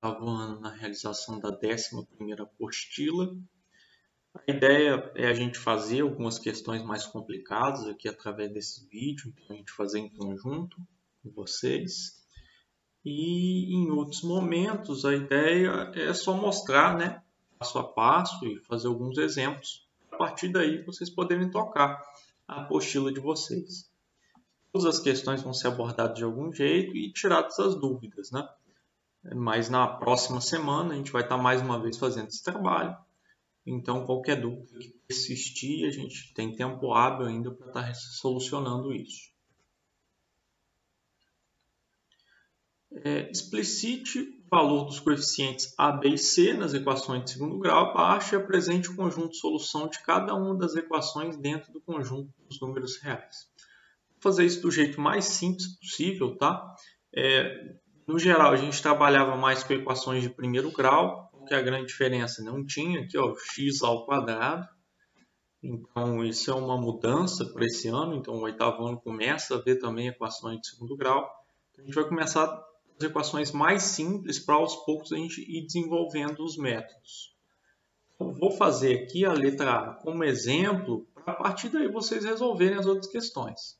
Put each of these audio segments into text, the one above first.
ano na realização da 11ª apostila. A ideia é a gente fazer algumas questões mais complicadas aqui através desse vídeo, então a gente fazer em conjunto com vocês. E em outros momentos a ideia é só mostrar, né, passo a passo e fazer alguns exemplos. A partir daí vocês poderem tocar a apostila de vocês. Todas as questões vão ser abordadas de algum jeito e tiradas as dúvidas, né? Mas na próxima semana a gente vai estar mais uma vez fazendo esse trabalho. Então, qualquer dúvida que persistir, a gente tem tempo hábil ainda para estar solucionando isso. Explicite o valor dos coeficientes A, B e C nas equações de segundo grau abaixo e apresente o conjunto de solução de cada uma das equações dentro do conjunto dos números reais. Vou fazer isso do jeito mais simples possível, tá? No geral, a gente trabalhava mais com equações de primeiro grau, porque a grande diferença não tinha aqui, ó, x ao quadrado. Então, isso é uma mudança para esse ano. Então, o 8º ano começa a ver também equações de segundo grau. Então, a gente vai começar as equações mais simples para aos poucos a gente ir desenvolvendo os métodos. Então, vou fazer aqui a letra A como exemplo, para a partir daí vocês resolverem as outras questões.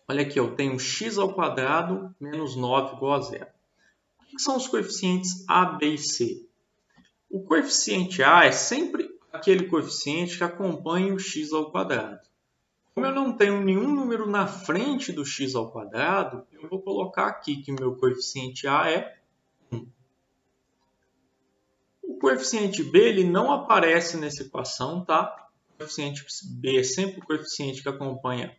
Olha aqui, eu tenho x ao quadrado menos 9 igual a zero. O que são os coeficientes A, B e C? O coeficiente A é sempre aquele coeficiente que acompanha o x ao quadrado. Como eu não tenho nenhum número na frente do x ao quadrado, eu vou colocar aqui que o meu coeficiente A é 1. O coeficiente B ele não aparece nessa equação, tá? O coeficiente B é sempre o coeficiente que acompanha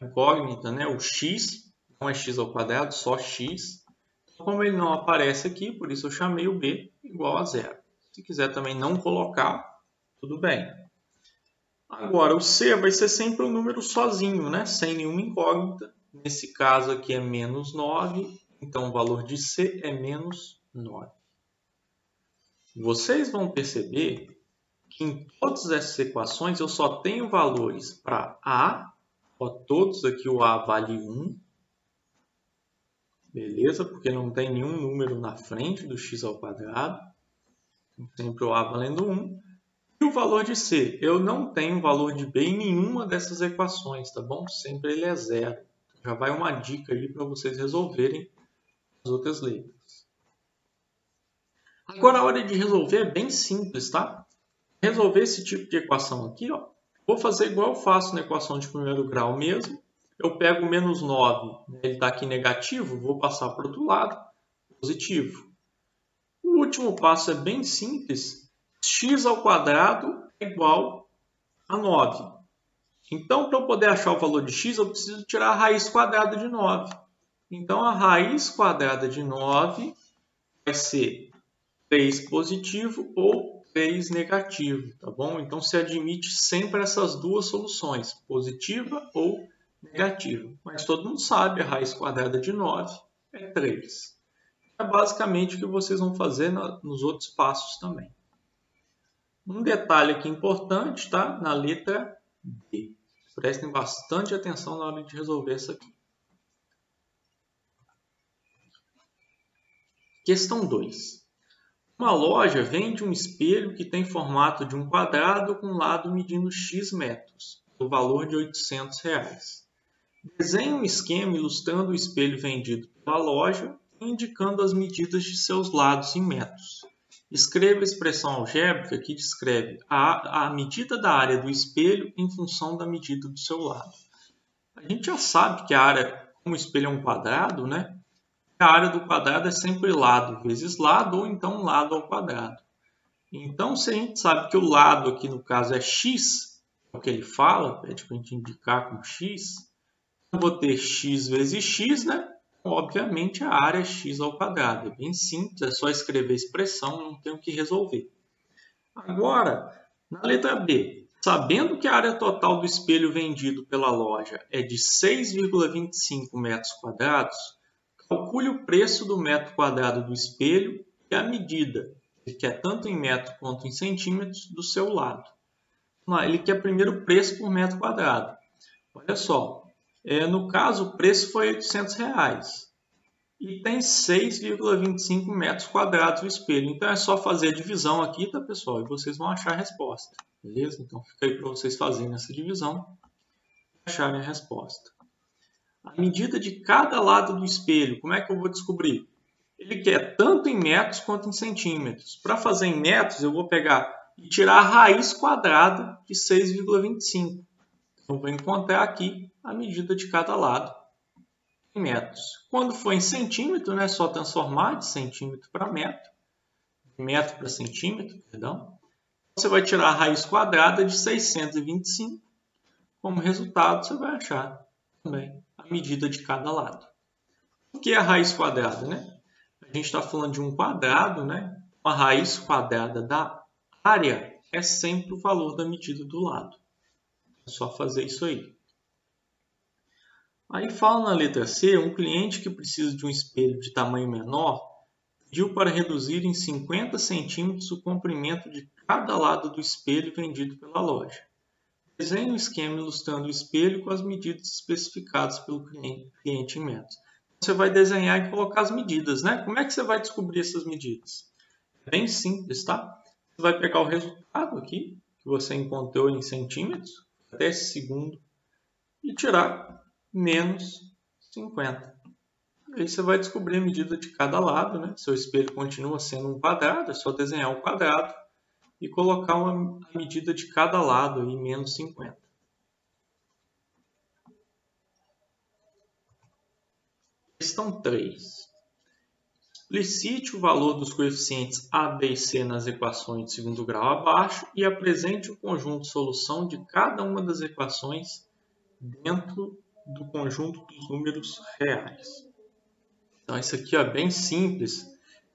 a incógnita, né? O x, não é x ao quadrado, só x. Então, como ele não aparece aqui, por isso eu chamei o B igual a zero. Se quiser também não colocar, tudo bem. Agora, o C vai ser sempre um número sozinho, né? Sem nenhuma incógnita. Nesse caso aqui é menos 9, então o valor de C é menos 9. Vocês vão perceber que em todas essas equações eu só tenho valores para A, ó, todos aqui o A vale 1, beleza? Porque não tem nenhum número na frente do x ao quadrado, sempre o A valendo 1. E o valor de C? Eu não tenho valor de B em nenhuma dessas equações, tá bom? Sempre ele é zero. Já vai uma dica aí para vocês resolverem as outras letras. Agora a hora de resolver é bem simples, tá? Resolver esse tipo de equação aqui, ó, vou fazer igual eu faço na equação de primeiro grau mesmo. Eu pego o menos 9, né? Ele está aqui negativo, vou passar para o outro lado, positivo. O último passo é bem simples. X ao quadrado é igual a 9. Então, para eu poder achar o valor de x, eu preciso tirar a raiz quadrada de 9. Então, a raiz quadrada de 9 vai ser 3 positivo ou 3 negativo, tá bom? Então, se admite sempre essas duas soluções, positiva ou negativa. Mas todo mundo sabe, a raiz quadrada de 9 é 3. É basicamente o que vocês vão fazer nos outros passos também. Um detalhe aqui importante, tá? Na letra D. Prestem bastante atenção na hora de resolver isso aqui. Questão 2. Uma loja vende um espelho que tem formato de um quadrado com lado medindo x metros, o valor de R$ 800. Desenhe um esquema ilustrando o espelho vendido pela loja e indicando as medidas de seus lados em metros. Escreva a expressão algébrica que descreve a medida da área do espelho em função da medida do seu lado. A gente já sabe que a área, como o espelho é um quadrado, né? A área do quadrado é sempre lado vezes lado, ou então lado ao quadrado. Então, se a gente sabe que o lado aqui no caso é x, é o que ele fala, pede para a gente indicar com x, eu vou ter x vezes x, né? Obviamente a área é x ao quadrado. É bem simples, é só escrever a expressão, não tem o que resolver. Agora, na letra B, sabendo que a área total do espelho vendido pela loja é de 6,25 metros quadrados, calcule o preço do metro quadrado do espelho e a medida, ele quer tanto em metro quanto em centímetros, do seu lado. Ele quer primeiro o preço por metro quadrado. Olha só, no caso o preço foi R$ 800. e tem 6,25 metros quadrados o espelho. Então é só fazer a divisão aqui, tá, pessoal? E vocês vão achar a resposta, beleza? Então fica aí para vocês fazerem essa divisão e acharem a resposta. A medida de cada lado do espelho, como é que eu vou descobrir? Ele quer tanto em metros quanto em centímetros. Para fazer em metros, eu vou pegar e tirar a raiz quadrada de 6,25. Então, vou encontrar aqui a medida de cada lado em metros. Quando for em centímetro, é só transformar de centímetro para metro, de metro para centímetro, perdão. Você vai tirar a raiz quadrada de 625. Como resultado, você vai achar também a medida de cada lado. O que é a raiz quadrada, né? A gente está falando de um quadrado, né? A raiz quadrada da área é sempre o valor da medida do lado. É só fazer isso aí. Aí fala na letra C, um cliente que precisa de um espelho de tamanho menor pediu para reduzir em 50 centímetros o comprimento de cada lado do espelho vendido pela loja. Desenhe um esquema ilustrando o espelho com as medidas especificadas pelo cliente em metros. Você vai desenhar e colocar as medidas, né? Como é que você vai descobrir essas medidas? É bem simples, tá? Você vai pegar o resultado aqui, que você encontrou em centímetros, até esse segundo, e tirar menos 50. Aí você vai descobrir a medida de cada lado, né? Seu espelho continua sendo um quadrado, é só desenhar o quadrado e colocar a medida de cada lado aí, menos 50. Questão 3. Explicite o valor dos coeficientes A, B e C nas equações de segundo grau abaixo e apresente o conjunto de solução de cada uma das equações dentro do conjunto dos números reais. Então, isso aqui é bem simples.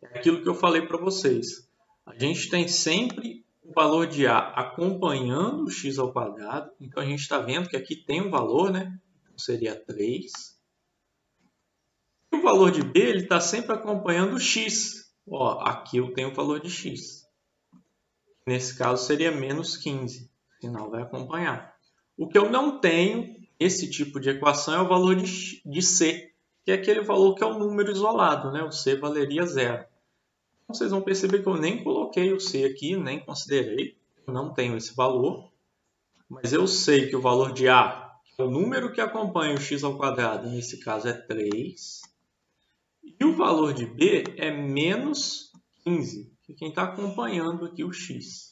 É aquilo que eu falei para vocês. A gente tem sempre o valor de A acompanhando o x ao quadrado. Então, a gente está vendo que aqui tem um valor, né? Então, seria 3. O valor de B está sempre acompanhando o x. Ó, aqui eu tenho o valor de x. Nesse caso seria menos 15. O sinal vai acompanhar. O que eu não tenho, esse tipo de equação, é o valor de C, que é aquele valor que é um número isolado, né? O C valeria 0. Então, vocês vão perceber que eu nem coloquei o C aqui, nem considerei. Eu não tenho esse valor. Mas eu sei que o valor de A, que é o número que acompanha o x ao quadrado, nesse caso é 3. E o valor de B é menos 15, que é quem está acompanhando aqui o x.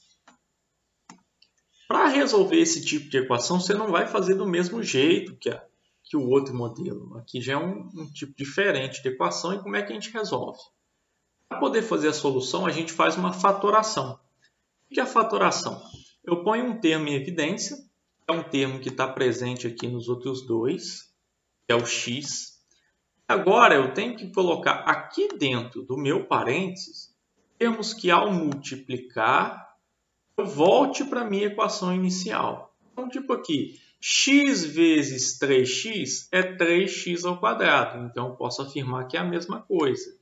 Para resolver esse tipo de equação, você não vai fazer do mesmo jeito que o outro modelo. Aqui já é um tipo diferente de equação. E como é que a gente resolve? Para poder fazer a solução, a gente faz uma fatoração. O que é a fatoração? Eu ponho um termo em evidência, é um termo que está presente aqui nos outros dois, que é o x. Agora, eu tenho que colocar aqui dentro do meu parênteses termos que, ao multiplicar, eu volte para a minha equação inicial. Então, tipo aqui, x vezes 3x é 3x ao quadrado. Então, eu posso afirmar que é a mesma coisa.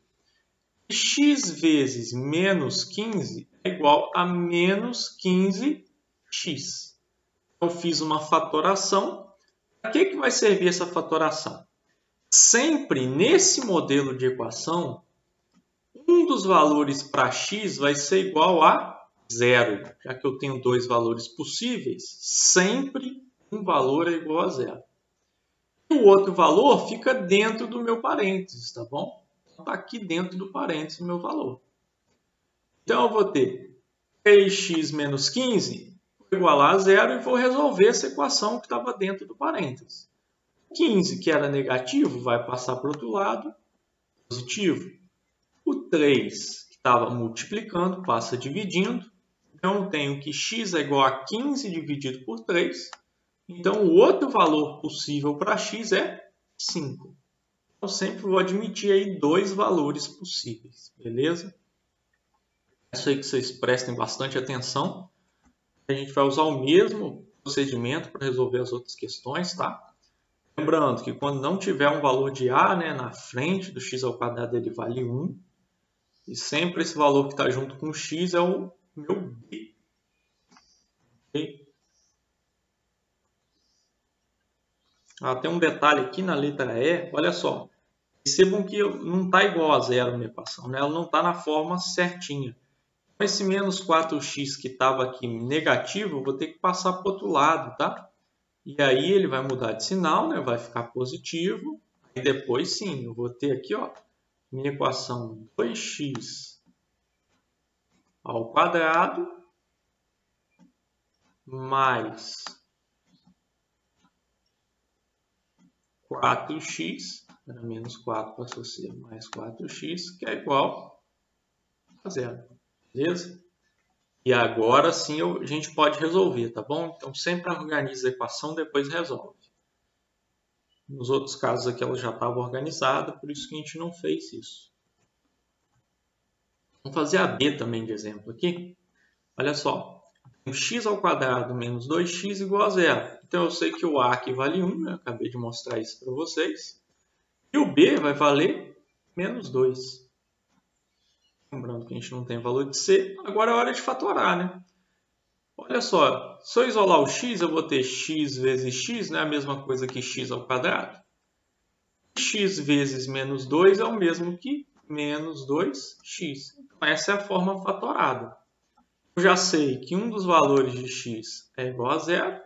X vezes menos 15 é igual a menos 15x. Eu fiz uma fatoração. Para que vai servir essa fatoração? Sempre nesse modelo de equação, um dos valores para x vai ser igual a 0. Já que eu tenho dois valores possíveis, sempre um valor é igual a 0. E o outro valor fica dentro do meu parênteses, tá bom? Está aqui dentro do parênteses o meu valor. Então, eu vou ter 3x menos 15 igualar a 0 e vou resolver essa equação que estava dentro do parênteses. 15, que era negativo, vai passar para o outro lado, positivo. O 3, que estava multiplicando, passa dividindo. Então, eu tenho que x é igual a 15 dividido por 3. Então, o outro valor possível para x é 5. Eu sempre vou admitir aí dois valores possíveis, beleza? É isso aí que vocês prestem bastante atenção. A gente vai usar o mesmo procedimento para resolver as outras questões, tá? Lembrando que quando não tiver um valor de A, né, na frente do x ao quadrado, ele vale 1. E sempre esse valor que está junto com o x é o meu B. Okay? Tem um detalhe aqui na letra E, olha só. Percebam que não está igual a zero a minha equação, né? Ela não está na forma certinha. Então, esse menos 4x que estava aqui negativo, eu vou ter que passar para o outro lado, tá? E aí ele vai mudar de sinal, né? Vai ficar positivo. E depois sim, eu vou ter aqui, ó, minha equação 2x ao quadrado mais 4x, menos 4 passou a ser mais 4x, que é igual a zero. Beleza? E agora sim a gente pode resolver, tá bom? Então sempre organiza a equação, depois resolve. Nos outros casos aqui ela já estava organizada, por isso que a gente não fez isso. Vamos fazer a B também de exemplo aqui. Olha só, x ao quadrado menos 2x igual a zero. Então eu sei que o A aqui vale 1, né? Eu acabei de mostrar isso para vocês. E o B vai valer menos 2. Lembrando que a gente não tem valor de C. Agora é hora de fatorar, né? Olha só, se eu isolar o x, eu vou ter x vezes x, né? A mesma coisa que x ao quadrado. X vezes menos 2 é o mesmo que menos 2x. Então, essa é a forma fatorada. Eu já sei que um dos valores de x é igual a zero,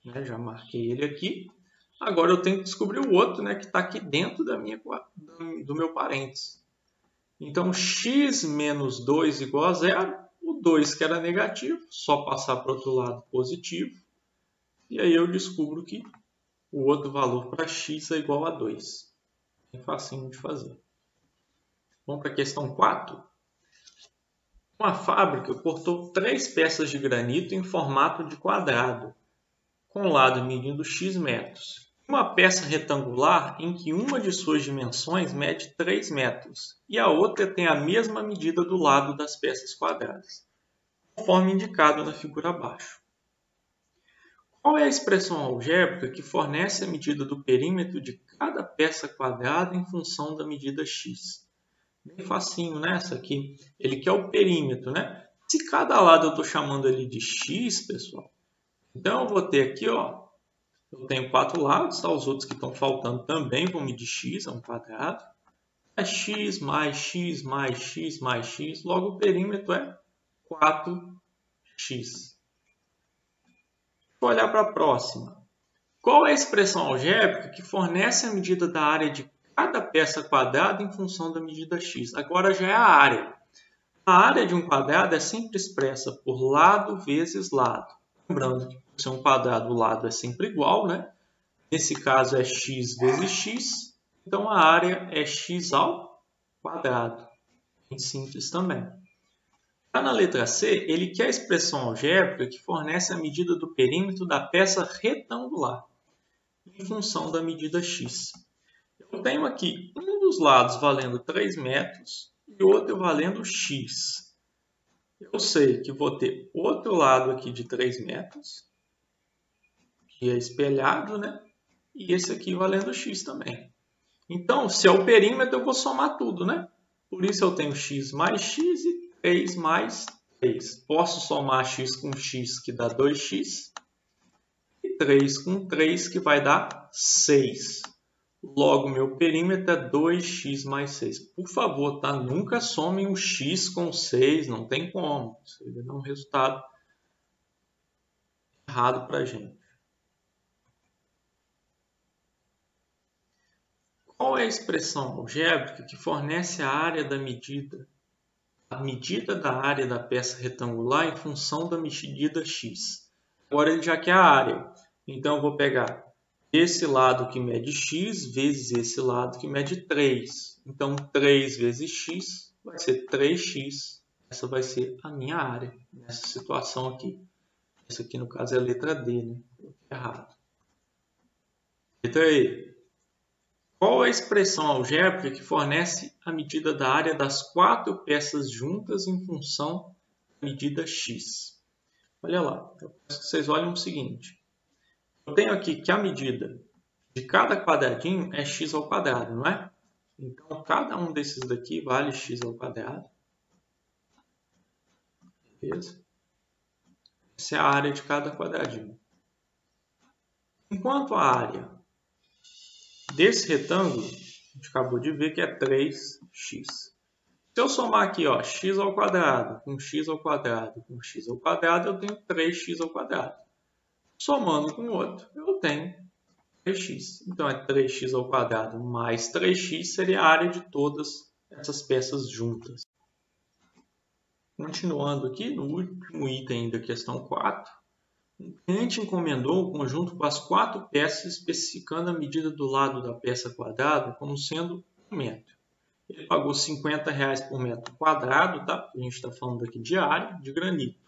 né? Já marquei ele aqui. Agora eu tenho que descobrir o outro, né? Que está aqui dentro do meu parênteses. Então, x menos 2 igual a zero. O 2 que era negativo, só passar para o outro lado positivo. E aí eu descubro que o outro valor para x é igual a 2. É facinho de fazer. Vamos para a questão 4. Uma fábrica cortou 3 peças de granito em formato de quadrado, com o lado medindo x metros. Uma peça retangular em que uma de suas dimensões mede 3 metros e a outra tem a mesma medida do lado das peças quadradas, conforme indicado na figura abaixo. Qual é a expressão algébrica que fornece a medida do perímetro de cada peça quadrada em função da medida x? Bem facinho, né? Essa aqui. Ele quer o perímetro, né? Se cada lado eu estou chamando ele de x, pessoal, então eu vou ter aqui, ó, eu tenho 4 lados, tá? Os outros que estão faltando também vão medir x, é um quadrado. É x mais x mais x mais x, logo o perímetro é 4x. Vou olhar para a próxima. Qual é a expressão algébrica que fornece a medida da área de cada peça quadrada em função da medida x? Agora já é a área. A área de um quadrado é sempre expressa por lado vezes lado. Lembrando que por ser um quadrado, o lado é sempre igual, né? Nesse caso é x vezes x, então a área é x ao quadrado. Bem simples também. Já na letra C, ele quer a expressão algébrica que fornece a medida do perímetro da peça retangular em função da medida x. Eu tenho aqui um dos lados valendo 3 metros e outro valendo x. Eu sei que vou ter outro lado aqui de 3 metros, que é espelhado, né? E esse aqui valendo x também. Então, se é o perímetro, eu vou somar tudo, né? Por isso eu tenho x mais x e 3 mais 3. Posso somar x com x, que dá 2x. E 3 com 3, que vai dar 6. Logo, meu perímetro é 2x mais 6. Por favor, tá? Nunca somem o x com 6, não tem como. Isso vai dar um resultado errado para a gente. Qual é a expressão algébrica que fornece a área da medida, a medida da área da peça retangular em função da medida x? Agora ele já quer a área. Então eu vou pegar esse lado que mede x vezes esse lado que mede 3. Então 3 vezes x vai ser 3x. Essa vai ser a minha área nessa situação aqui. Essa aqui no caso é a letra D, né? Errado. Letra E. Qual é a expressão algébrica que fornece a medida da área das 4 peças juntas em função da medida x? Olha lá, eu peço que vocês olhem o seguinte. Eu tenho aqui que a medida de cada quadradinho é x ao quadrado, não é? Então, cada um desses daqui vale x ao quadrado. Beleza? Essa é a área de cada quadradinho. Enquanto a área desse retângulo A gente acabou de ver que é 3x. Se eu somar aqui, ó, x ao quadrado com x ao quadrado com x ao quadrado, eu tenho 3x ao quadrado. Somando com o outro, eu tenho 3x. Então, é 3x ao quadrado mais 3x seria a área de todas essas peças juntas. Continuando aqui, no último item da questão 4, o cliente encomendou o conjunto com as 4 peças, especificando a medida do lado da peça quadrada como sendo 1 metro. Ele pagou R$ 50 por metro quadrado, tá? A gente está falando aqui de área, de granito.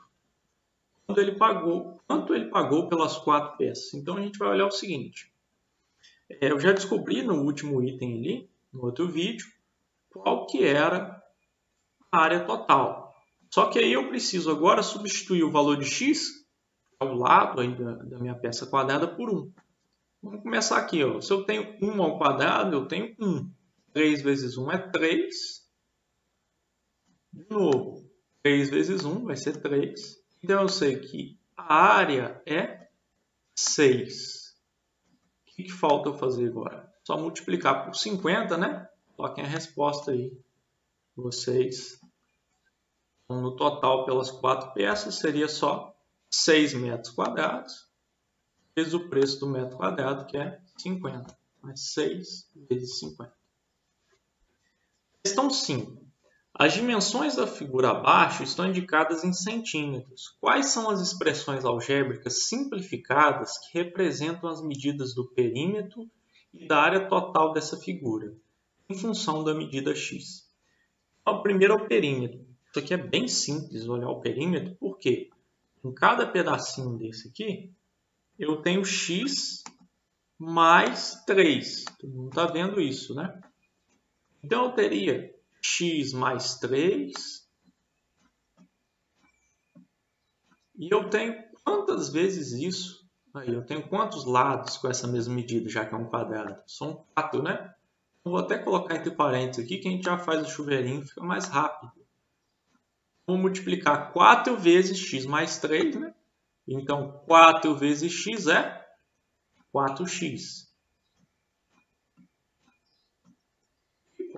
Quanto ele pagou pelas 4 peças? Então, a gente vai olhar o seguinte. Eu já descobri no último item ali, no outro vídeo, qual que era a área total. Só que aí eu preciso agora substituir o valor de x ao lado aí da minha peça quadrada por 1. Vamos começar aqui. Ó. Se eu tenho 1 ao quadrado, eu tenho 1. 3 vezes 1 é 3. De novo, 3 vezes 1 vai ser 3. Então, eu sei que a área é 6. O que falta eu fazer agora? Só multiplicar por 50, né? Coloquem a resposta aí. Vocês. Então, no total, pelas 4 peças, seria só 6 metros quadrados, vezes o preço do metro quadrado, que é 50. Mais 6 vezes 50. Questão 5. As dimensões da figura abaixo estão indicadas em centímetros. Quais são as expressões algébricas simplificadas que representam as medidas do perímetro e da área total dessa figura, em função da medida x? Então, primeiro é o perímetro. Isso aqui é bem simples olhar o perímetro, porque em cada pedacinho desse aqui, eu tenho x mais 3. Todo mundo está vendo isso, né? Então, eu teria x mais 3. E eu tenho quantas vezes isso? Aí, eu tenho quantos lados com essa mesma medida, já que é um quadrado? São 4, né? Eu vou até colocar entre parênteses aqui, que a gente já faz o chuveirinho e fica mais rápido. Vou multiplicar 4 vezes x mais 3, né? Então, 4 vezes x é 4x.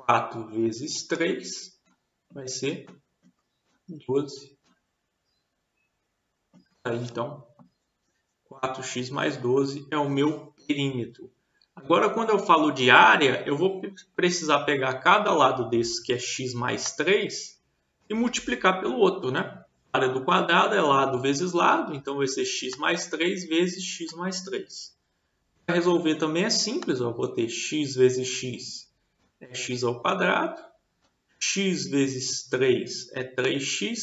4 vezes 3 vai ser 12. Aí, então, 4x mais 12 é o meu perímetro. Agora, quando eu falo de área, eu vou precisar pegar cada lado desse, que é x mais 3, e multiplicar pelo outro, né? A área do quadrado é lado vezes lado, então vai ser x mais 3 vezes x mais 3. Para resolver também é simples, eu vou ter x vezes x é x ao quadrado, x vezes 3 é 3x,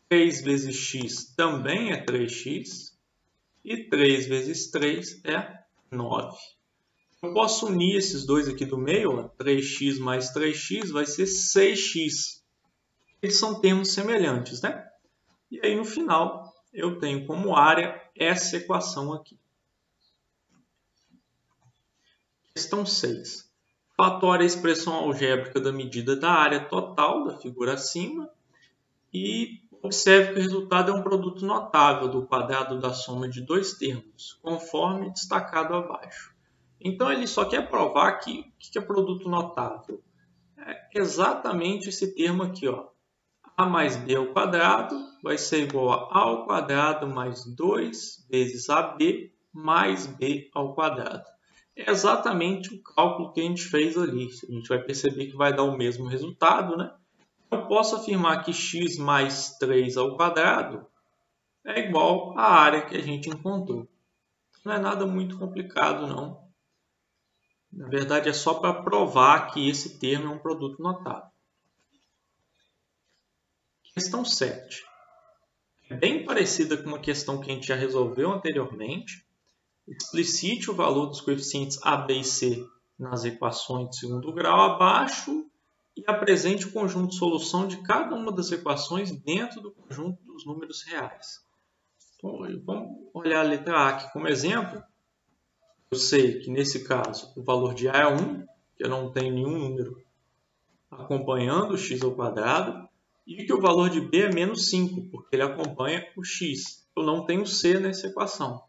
3 vezes x também é 3x, e 3 vezes 3 é 9. Eu posso unir esses dois aqui do meio, ó, 3x mais 3x vai ser 6x. Eles são termos semelhantes, né? E aí, no final, eu tenho como área essa equação aqui. Questão 6. Fatora a expressão algébrica da medida da área total da figura acima e observe que o resultado é um produto notável do quadrado da soma de dois termos, conforme destacado abaixo. Então, ele só quer provar que o que é produto notável? É exatamente esse termo aqui, ó. A mais b ao quadrado vai ser igual a ao quadrado mais 2 vezes ab mais b ao quadrado. É exatamente o cálculo que a gente fez ali. A gente vai perceber que vai dar o mesmo resultado, né? Eu posso afirmar que x mais 3 ao quadrado é igual à área que a gente encontrou. Não é nada muito complicado, não. Na verdade, é só para provar que esse termo é um produto notável. Questão 7. É bem parecida com uma questão que a gente já resolveu anteriormente. Explicite o valor dos coeficientes a, b e c nas equações de segundo grau abaixo e apresente o conjunto de solução de cada uma das equações dentro do conjunto dos números reais. Então, vamos olhar a letra A aqui como exemplo. Eu sei que, nesse caso, o valor de A é 1, que eu não tenho nenhum número acompanhando o x ao quadrado, e que o valor de B é menos 5, porque ele acompanha o x. Eu não tenho C nessa equação.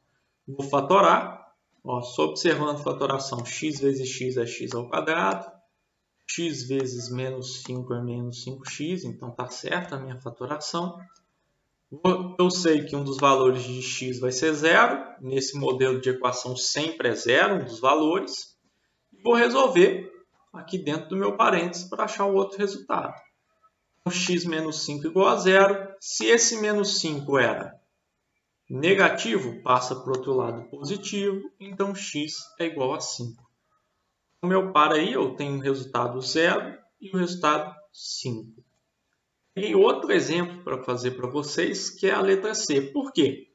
Vou fatorar, Ó, só observando a fatoração, x vezes x é x ao quadrado, x vezes menos 5 é menos 5x, então está certa a minha fatoração. Eu sei que um dos valores de x vai ser zero, nesse modelo de equação sempre é zero um dos valores. Vou resolver aqui dentro do meu parênteses para achar o outro resultado. Então, x menos 5 igual a zero. Se esse menos 5 era negativo, passa para o outro lado positivo, então x é igual a 5. No meu par aí, eu tenho o resultado 0 e o resultado 5. Peguei outro exemplo para fazer para vocês, que é a letra C. Por quê?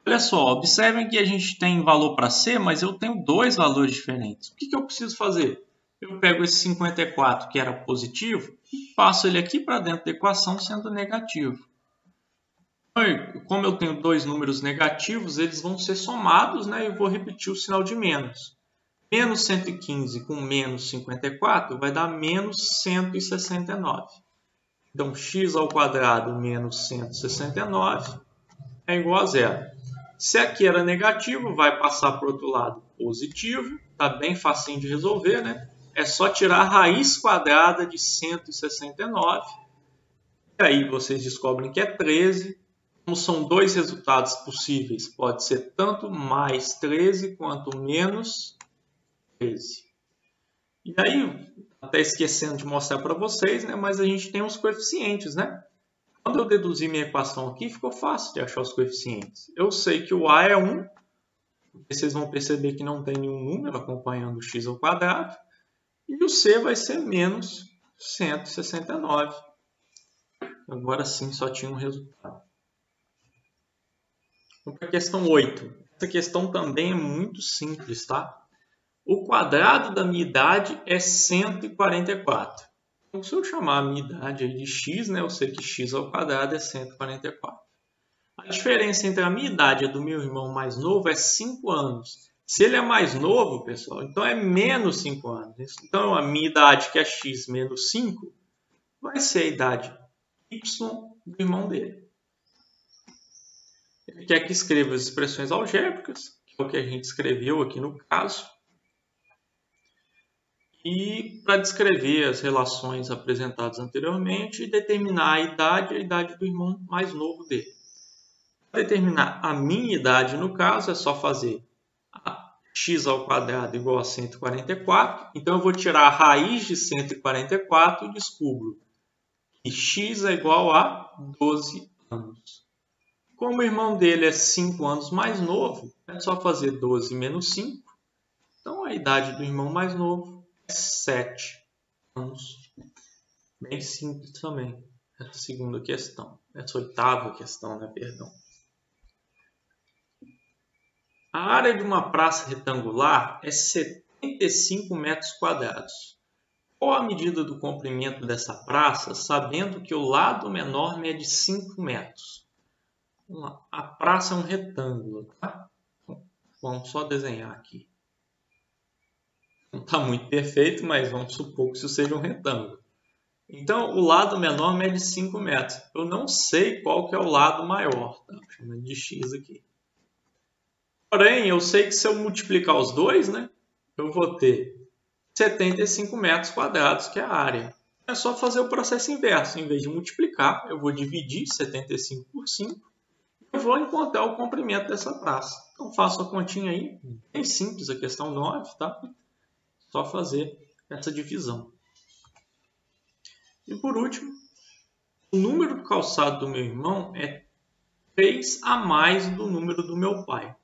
Olha só, observem que a gente tem valor para C, mas eu tenho dois valores diferentes. O que eu preciso fazer? Eu pego esse 54, que era positivo, e passo ele aqui para dentro da equação sendo negativo. Como eu tenho dois números negativos, eles vão ser somados, né? E eu vou repetir o sinal de menos. Menos 115 com menos 54 vai dar menos 169. Então, x ao quadrado menos 169 é igual a zero. Se aqui era negativo, vai passar para o outro lado positivo. Está bem facinho de resolver, né? É só tirar a raiz quadrada de 169. E aí vocês descobrem que é 13. Como são dois resultados possíveis, pode ser tanto mais 13 quanto menos 13. E aí, até esquecendo de mostrar para vocês, né? Mas a gente tem os coeficientes, né? Quando eu deduzir minha equação aqui, ficou fácil de achar os coeficientes. Eu sei que o A é 1, vocês vão perceber que não tem nenhum número acompanhando o x ao quadrado, e o C vai ser menos 169. Agora sim, só tinha um resultado. Vamos para a questão 8. Essa questão também é muito simples, tá? O quadrado da minha idade é 144. Então, se eu chamar a minha idade aí de x, né, eu sei que x ao quadrado é 144. A diferença entre a minha idade e a do meu irmão mais novo é 5 anos. Se ele é mais novo, pessoal, então é menos 5 anos. Então, a minha idade, que é x menos 5, vai ser a idade y do irmão dele. Ele quer que escreva as expressões algébricas, que é o que a gente escreveu aqui no caso. E para descrever as relações apresentadas anteriormente e determinar a idade do irmão mais novo dele. Para determinar a minha idade, no caso, é só fazer x ao quadrado igual a 144. Então, eu vou tirar a raiz de 144 e descubro que x é igual a 12 anos. Como o irmão dele é 5 anos mais novo, é só fazer 12 menos 5. Então, a idade do irmão mais novo é 7 anos. Bem simples também, essa segunda questão. Essa oitava questão, né? Perdão. A área de uma praça retangular é 75 metros quadrados. Qual a medida do comprimento dessa praça, sabendo que o lado menor mede 5 metros? Vamos lá. A praça é um retângulo, tá? Vamos só desenhar aqui. Não está muito perfeito, mas vamos supor que isso seja um retângulo. Então, o lado menor mede 5 metros. Eu não sei qual que é o lado maior. Tá? Chamando de x aqui. Porém, eu sei que se eu multiplicar os dois, né, eu vou ter 75 metros quadrados, que é a área. É só fazer o processo inverso. Em vez de multiplicar, eu vou dividir 75 por 5 e eu vou encontrar o comprimento dessa praça. Então, faço a continha aí. Bem simples a questão 9, tá? Só fazer essa divisão. E por último, o número do calçado do meu irmão é 3 a mais do número do meu pai.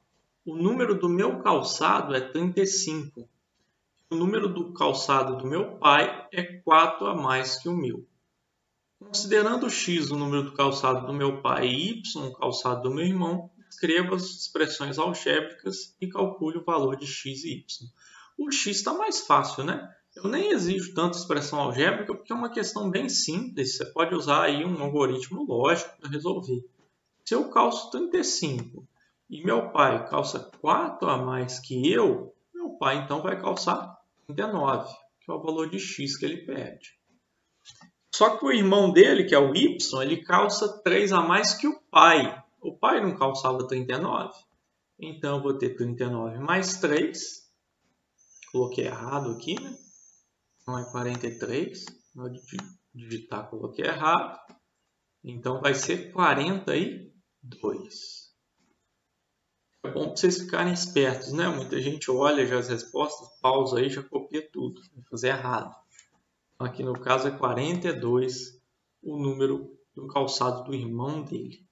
O número do meu calçado é 35. O número do calçado do meu pai é 4 a mais que o meu. Considerando x o número do calçado do meu pai e y o calçado do meu irmão, escreva as expressões algébricas e calcule o valor de x e y. O x está mais fácil, né? Eu nem exijo tanta expressão algébrica porque é uma questão bem simples. Você pode usar aí um algoritmo lógico para resolver. Se eu calço 35 e meu pai calça 4 a mais que eu, meu pai então vai calçar 39, que é o valor de x que ele pede. Só que o irmão dele, que é o y, ele calça 3 a mais que o pai. O pai não calçava 39. Então, eu vou ter 39 mais 3. Coloquei errado aqui, né? Não é 43. Vou digitar, coloquei errado. Então, vai ser 42. É bom para vocês ficarem espertos, né? Muita gente olha já as respostas, pausa aí, já copia tudo. Vai fazer errado. Aqui no caso é 42, o número do calçado do irmão dele.